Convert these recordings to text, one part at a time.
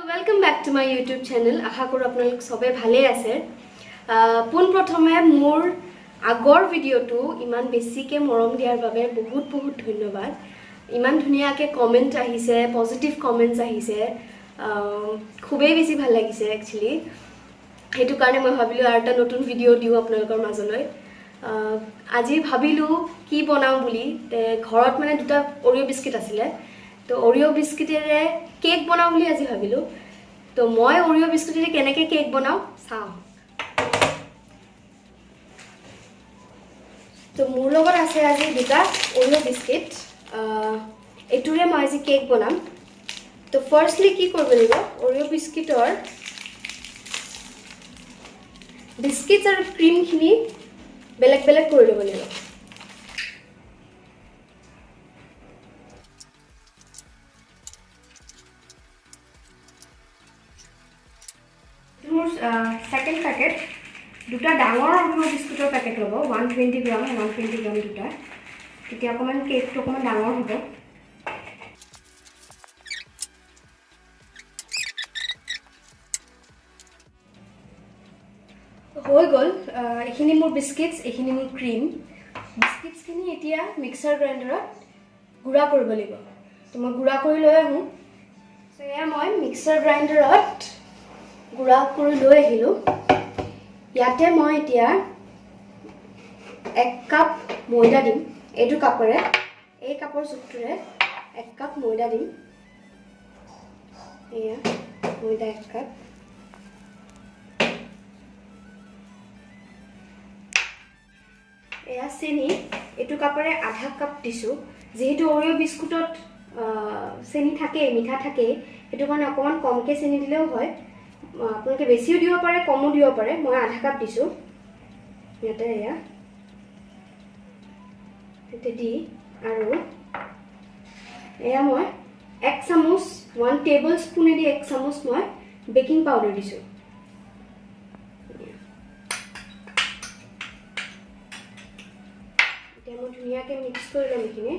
Hello, welcome back to my YouTube channel. আশা কৰো আপোনালোক সবে ভালে আছে। পোন প্ৰথমে মোৰ আগৰ ভিডিওটো ইমান বেছিকে মৰম দিয়াৰ বাবে বহুত বহুত ধন্যবাদ। ইমান ধুনিয়াকে কমেন্ট আহিছে, পজিটিভ কমেন্টস আহিছে। খুবেই বেছি ভাল লাগিছে একচুয়ালি। হেতু কাৰণে মই ভাবিলো আৰু এটা নতুন ভিডিও দিও আপোনালোকৰ মাজলৈ। আজি ভাবিলো কি বনাও বুলি ঘৰত মানে দুটা ওৰিও বিস্কিট আছিল। তো ওৰিও বিস্কিটেৰে কেক বনাও বুলি আজি ভাবিলো। তো মই ওৰিও বিস্কিটেৰে কেনেকৈ কেক বনাও চাও। তো মোৰ লগত আছে আজি দুটা ওৰিও বিস্কিট। এটুৰে মই আজি কেক বনাম। তো ফাৰ্স্টলি কি কৰিব লাগিব ওৰিও বিস্কিটৰ বিস্কিট আৰু ক্ৰীম খিনি বেলেগ বেলেগ কৰি ল'ব লাগিব। सेकेंड पैकेट दुटा डाঙৰ ওৰিও বিস্কুটৰ পেকেট ল'ব 120 গ্ৰাম দুটা তেতিয়া অকমান কেকটো অকমান ডাঙৰ হ'ব। হৈ গ'ল এখিনি মোৰ বিস্কিটস এখিনি মোৰ ক্ৰীম বিস্কিটস খিনি এতিয়া মিক্সাৰ গ্ৰাইণ্ডাৰত গুড়া কৰিব লাগিব। তো মই গুড়া কৰি লৈ আহো। সো এয়া মই মিক্সাৰ গ্ৰাইণ্ডাৰত গুড়া কৰি লৈ আহিলো। ইয়াতে মই এতিয়া 1 কাপ ময়দা দিম। এইটো কাপৰে এই কাপৰ জোখটোৰে 1 কাপ ময়দা দিম। এয়া ময়দা 1 কাপ। এয়া চেনি এইটো কাপৰে আধা কাপ দিছো। যেহেতু ওৰিও বিস্কুটত চেনি থাকে মিঠা থাকে এটো কাৰণে অকমান কমকে চেনি দিলেও হয়। আপোনালোকে বেছিও দিব পাৰে কমও দিব পাৰে। মই আধা কাপ দিছো। ইয়াতে এয়া এতে দি আৰু এয়া মই 1 চামুচ 1 টেবল স্পুন দি 1 চামুচ মই বেকিং পাউডাৰ দিছো। এতিয়া মই ধুনিয়াকে মিক্স কৰি লম এখিনি।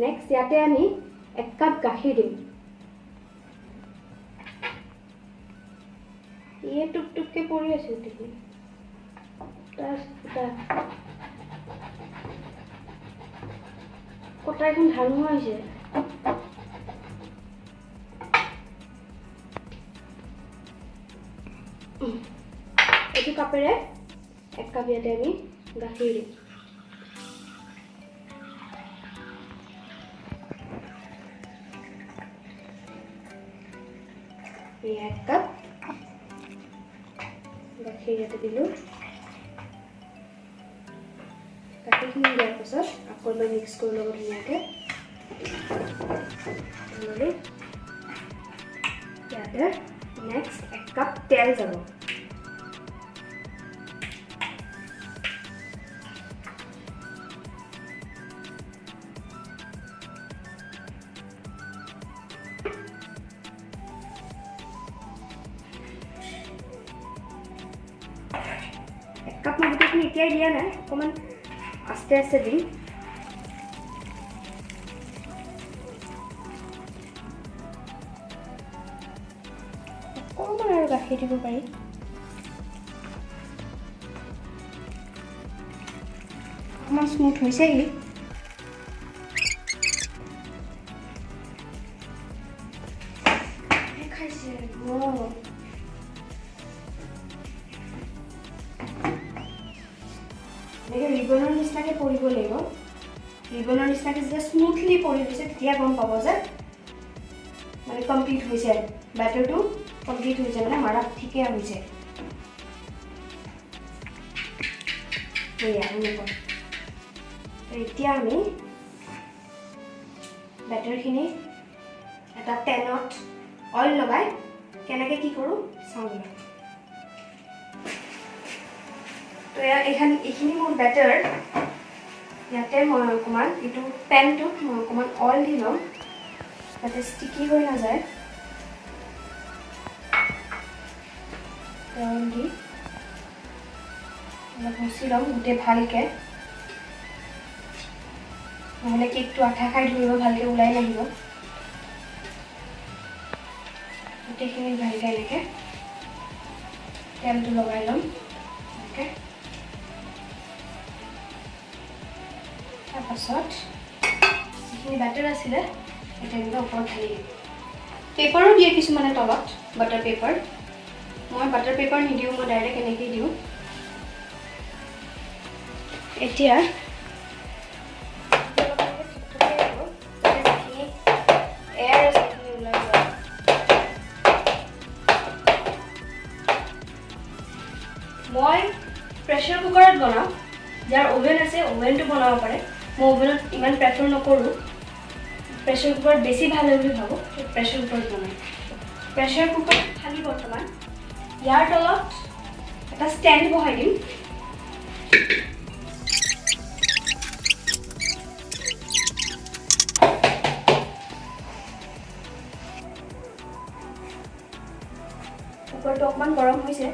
নেক্সট ইয়াতে আমি 1 কাপ গাখীৰ দিম। ये टुक टुक के पड़ी আছে দেখি কটা এখন ধান হইছে। এটো কাপেৰে 1 কাপ ইয়াতে আমি গাখীৰ দিম। এই 1 কাপ গাখীৰ ইয়াতে দিলো। গাখীৰখিনি দিয়াৰ পাছত আকৌ মই মিক্স কৰি ল'ব ধুনীয়াকে। ইয়াতে নেক্সট 1 কাপ তেল যাব। কাপ মই গোটেইখিনি এতিয়াই দিয়া নাই অকমান আস্তে আস্তে দিম। অকমান আৰু গাখীৰ দিব পাৰি। অকমান স্মুথ হৈছে ই। খাইছে ৰিবনৰ নিচিনাকে পৰিব লাগিব। ৰিবনৰ নিচিনাকে যেতিয়া স্মুথলি পৰি গৈছে তেতিয়া গম পাব যে মানে কমপ্লিট হৈছে বেটাৰটো কমপ্লিট হৈছে মানে মাৰা ঠিকে হৈছে। এয়া এতিয়া আমি বেটাৰখিনি এটা পেনত অইল লগাই কেনেকৈ কি কৰোঁ চাওঁ। তো এইখিনি মোৰ বেটাৰ ইয়াতে মই অকণমান এইটো পেনটোত মই অকণমান অইল দি ল'ম যাতে ষ্টিকি হৈ নাযায়। অইল দি অলপ মুচি ল'ম গোটেই ভালকৈ। নহ'লে কেকটো আঠা খাই ধৰিব, ভালকৈ ওলাই নাহিব। গোটেইখিনি ভালকৈ এনেকৈ তেলটো লগাই ল'ম। এনেকৈ তাৰপাছত যিখিনি বাটাৰ আছিলে সেইটো এনেকৈ ওপৰত ঢালি দিম। পেপাৰো দিয়ে কিছুমানে তলত, বাটাৰ পেপাৰ। মই বাটাৰ পেপাৰ নিদিওঁ, মই ডাইৰেক্ট এনেকৈ দিওঁ। এতিয়া মই প্ৰেছাৰ কুকাৰত বনাওঁ, যাৰ অভেন আছে অভেনটো বনাব পাৰে। মই অভেনত ইমান প্ৰেফাৰ নকৰোঁ, প্ৰেছাৰ কুকাৰত বেছি ভাল হয় বুলি ভাবোঁ, প্ৰেছাৰ কুকাৰত বনাওঁ। প্ৰেছাৰ কুকাৰ খালি বৰ্তমান ইয়াৰ তলত এটা ষ্টেণ্ড বহাই দিম। কুকাৰটো অকণমান গৰম হৈছে।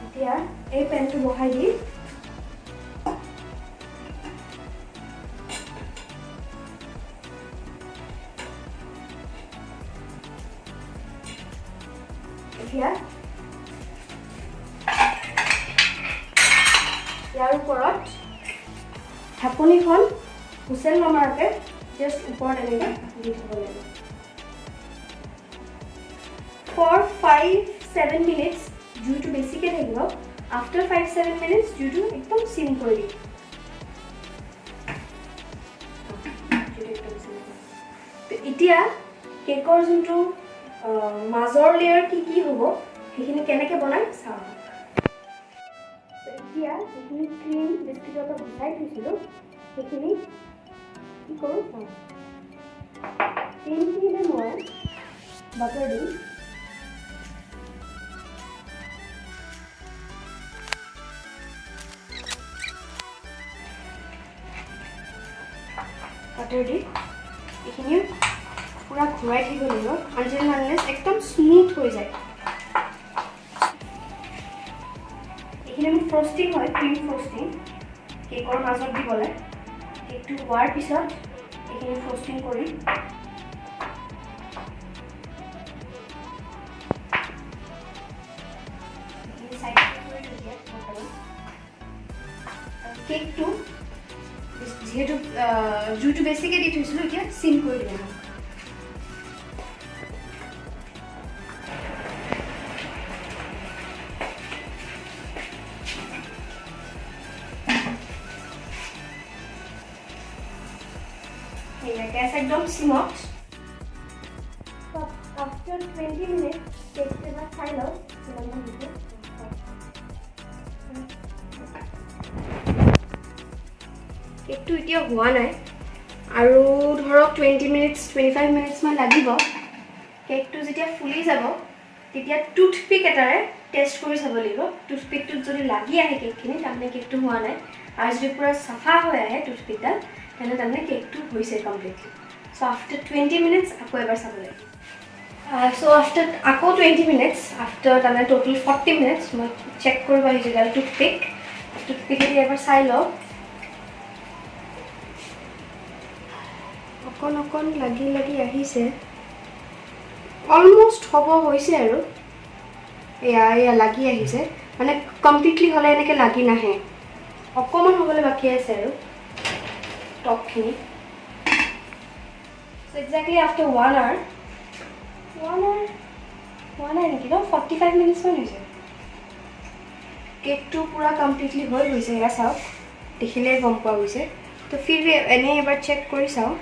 এতিয়া এই পেনটো বহাই দি এতিয়া ইয়াৰ ওপৰত ঢাকনিখন হুইচেল নমৰাকৈ জাষ্ট ওপৰত এনেকৈ দি থ'ব লাগিব। For 5-7 minutes জুইটো বেছিকৈ থাকিব। আফটাৰ 5-7 minutes জুইটো একদম চিম কৰি দিম। এতিয়া কেকৰ যোনটো মাজৰ লেয়াৰ কি হ'ব সেইখিনি কেনেকৈ বনাই চাওঁ। এতিয়া যিখিনি ক্ৰীম বিস্কুটৰ পৰা গুচাই থৈছিলোঁ সেইখিনি কি কৰোঁ চাওঁ। ক্ৰীমখিনিতে মই বাটাৰ দিম। বাটাৰ দি এইখিনি পুৰা ঘূৰাই থাকিব লাগিব আনটিল আনলেছ একদম স্মুথ হৈ যায়। এইখিনি মোৰ ফ্ৰষ্টিং হয়, ক্ৰীম ফ্ৰষ্টিং কেকৰ মাজত দিবলৈ। কেকটো হোৱাৰ পিছত এইখিনি ফ্ৰষ্টিং কৰি কেকটো যিহেতু জুইটো বেছিকৈ দি থৈছিলোঁ, এতিয়া চিম কৰি দিওঁ। গেছ একদম চিমত। আফটাৰ 20 মিনিট কেকটো এবাৰ খাই লওঁ। কেকটো এতিয়া হোৱা নাই আৰু ধৰক 20 মিনিটছ 25 মিনিটছমান লাগিব। কেকটো যেতিয়া ফুলি যাব তেতিয়া টুথপিক এটাৰে টেষ্ট কৰি চাব লাগিব। টুথপিকটোত যদি লাগি আহে কেকখিনি তাৰমানে কেকটো হোৱা নাই, আৰু যদি পূৰা চাফা হৈ আহে টুথপিকডাল তেনে তাৰমানে কেকটো হৈছে কমপ্লিটলি। চ' আফটাৰ 20 মিনিটছ আকৌ এবাৰ চাব লাগিব। চ' আফটাৰ আকৌ 20 মিনিটছ আফটাৰ তাৰমানে ট'টেল 40 মিনিটছ মই চেক কৰিব আহিছোঁ এডাল টুথপিকেদি এবাৰ চাই লওঁ। অকণ লাগি আহিছে, অলমষ্ট হ'ব হৈছে আৰু এয়া লাগি আহিছে। মানে কমপ্লিটলি হ'লে এনেকৈ লাগি নাহে, অকণমান হ'বলৈ বাকী আছে আৰু টপখিনি। চ' এক্সেক্টলি আফটাৰ 1 hour হোৱা নাই নেকি ন, 45 মিনিটছমান হৈছে। কেকটো পূৰা কমপ্লিটলি হৈ গৈছে, এয়া চাওক, দেখিলেই গম পোৱা গৈছে। তো ফিৰ এনেই এবাৰ চেক কৰি চাওঁ।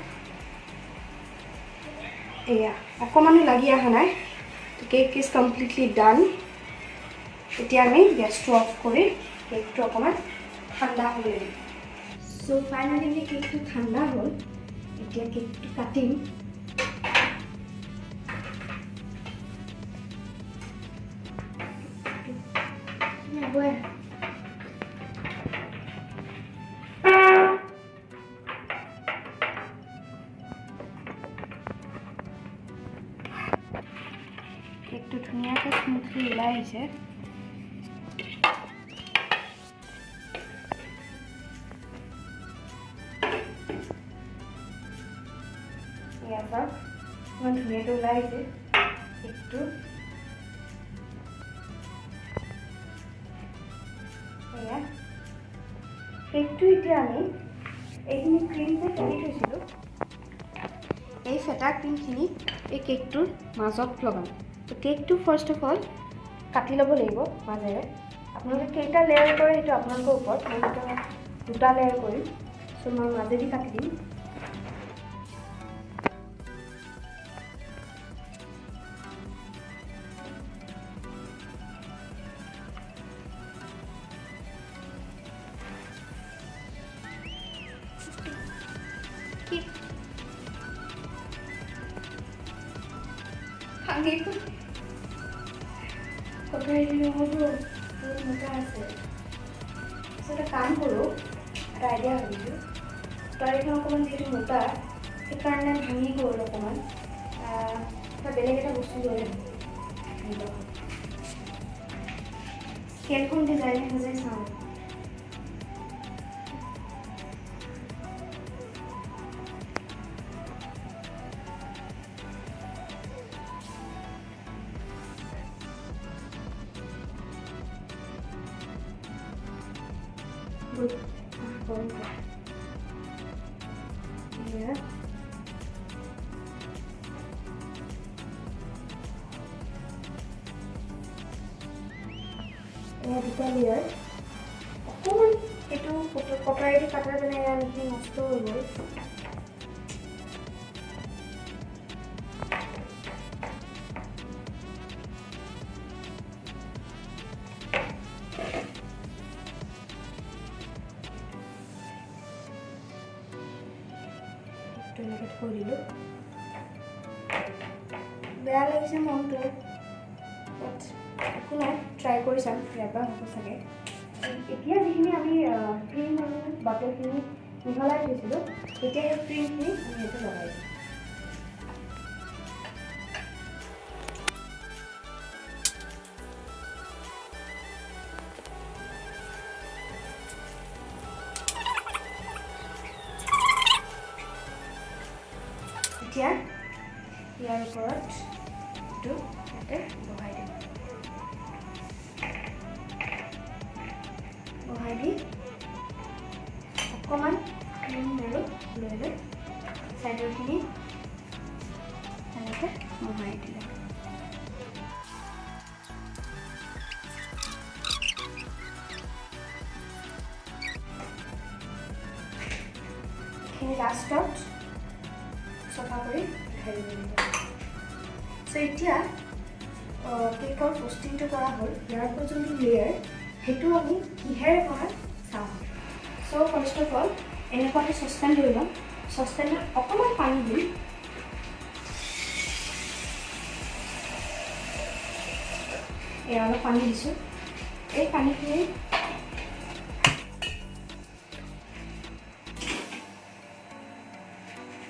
এয়া অকণমানো লাগি অহা নাই। কেক ইজ কমপ্লিটলি ডান। এতিয়া আমি গেছটো অফ কৰি কেকটো অকণমান ঠাণ্ডা হ'বলৈ দিম। চ' ফাইনেলি কেকটো ঠাণ্ডা হ'ল। এতিয়া কেকটো কাটিম। কেকটো ধুনীয়াকৈ স্মুথলি ওলাই আহিছে। চাওক ইমান ধুনীয়াকৈ ওলাই আহিছে কেকটো। এয়া কেকটো এতিয়া আমি এইখিনি ক্ৰীম যে ফেটি থৈছিলোঁ, এই ফেটা ক্ৰীমখিনি এই কেকটোৰ মাজত লগাম। তো কেকটো ফাৰ্ষ্ট অফ অল কাটি ল'ব লাগিব মাজেৰে। আপোনালোকে কেইটা লেয়াৰ কৰে সেইটো আপোনালোকৰ ওপৰত। মই দুটা লেয়াৰ কৰিম, চ' মই মাজেদি কাটি দিম। মোটা আছে, এটা কাম কৰোঁ, এটা আইডিয়া ভাবিছোঁ। তৰকাৰীখন অকণমান যিহেতু মোটা, সেইকাৰণে ভাঙি গ'ল অকণমান। বেলেগ এটা বস্তু লৈ কেকখন ডিজাইন সজাই চাওঁ। Good. Here. দুটা লেয়াৰ অকণমান এইটো কটাৰীটো কাটাৰ মানে এইখিনি নষ্ট হৈ গ'ল। এনেকৈ থৈ দিলোঁ। বেয়া লাগিছে মনটো, বাট একো নাই, ট্ৰাই কৰি চাম, ইয়াৰ পৰা হ'ব চাগে। এতিয়া যিখিনি আমি ক্ৰীম আৰু বাটাৰখিনি মিহলাই থৈছিলোঁ, এতিয়া সেই ক্ৰীমখিনি আমি ইয়াতে লগাই দিম। এতিয়া ইয়াৰ ওপৰত এইটো ইয়াতে বহাই দিম। বহাই দি অকণমান ক্ৰীম আৰু লৈ লৈ চাইডৰখিনি এনেকৈ বহাই দিলে। এইখিনি লাষ্টত চফা কৰি উঠাই দিব লাগিব। চ' এতিয়া কেকৰ ফ্ৰষ্টিংটো কৰা হ'ল। ইয়াৰ ওপৰত যোনটো লেয়াৰ সেইটো আমি কিহেৰে বনাই চাওঁ। চ' ফাৰ্ষ্ট অফ অল এনেকুৱাকৈ চচপেন লৈ ল'ম। চচপেনত অকণমান পানী দিম। এয়া অলপ পানী দিছোঁ। এই পানীখিনি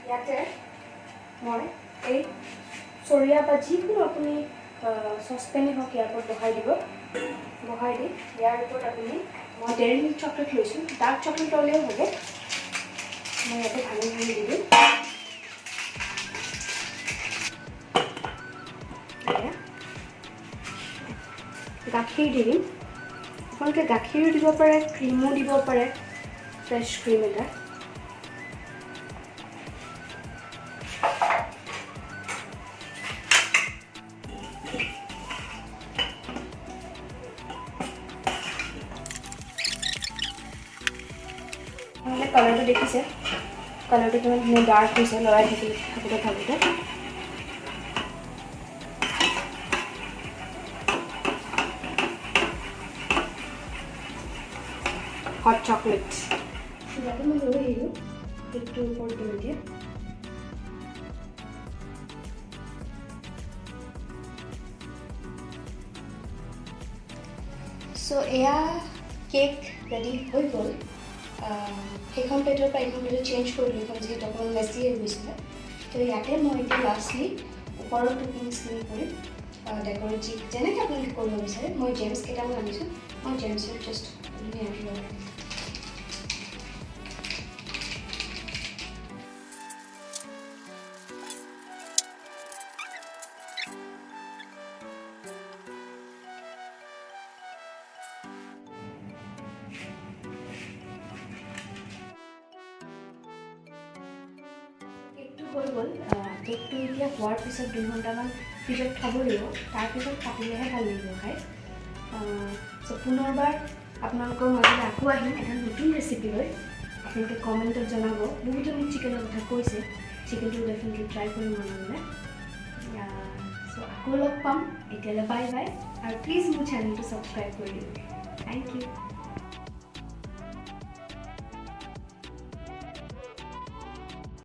ইয়াতে মই এই চৰিয়া বা যিকোনো আপুনি চচপেনে হওক ইয়াৰ ওপৰত বহাই দিব। বহাই দি ইয়াৰ ওপৰত আপুনি মই ডেইৰী মিল্ক চকলেট লৈছোঁ, ডাৰ্ক চকলেট ল'লেও হ'ব। মই ইয়াতে ভাঙি ভাঙি দি দিম। গাখীৰ দি দিম। আপোনালোকে গাখীৰো দিব পাৰে, ক্ৰীমো দিব পাৰে, ফ্ৰেছ ক্ৰীম এটা। কালাৰটো দেখিছে, কালাৰটো কিমান ধুনীয়া ডাৰ্ক হৈছে লৰাই থাকোঁতে। হট চকলেট ইয়াতে মই লৈ আহিলোঁ। কেকটোৰ ওপৰত দিওঁ এতিয়া। চ' এয়া কেক ৰেডি হৈ গ'ল। সেইখন প্লেটৰ পৰা এইখন প্লেটত চেঞ্জ কৰিলোঁ, এইখন যিহেতু অকণমান বেছি হৈ গৈছিলে। তো ইয়াতে মই এতিয়া লাষ্টলি ওপৰৰ টপিংছখিনি কৰিম। ডেক'ৰেট যেনেকৈ আপোনালোকে কৰিব বিচাৰে। মই জেমছ কেইটামান আনিছোঁ, মই জেমছত জাষ্ট ধুনীয়াকৈ লগাই দিম। হৈ গ'ল কেকটো এতিয়া হোৱাৰ পিছত 2 ঘণ্টামান ফ্ৰিজত থ'ব লাগিব তাৰপিছত কাটিলেহে ভাল লাগিব খাই চ' পুনৰবাৰ আপোনালোকৰ মাজলৈ আকৌ আহিম এটা নতুন ৰেচিপি লৈ আপোনালোকে কমেণ্টত জনাব বহুতে মোক চিকেনৰ কথা কৈছে চিকেনটো ডেফিনেটলি ট্ৰাই কৰিম বনাবলৈ চ' আকৌ লগ পাম এতিয়ালৈ বাই বাই আৰু প্লিজ মোৰ চেনেলটো ছাবস্ক্ৰাইব কৰি দিব থেংক ইউ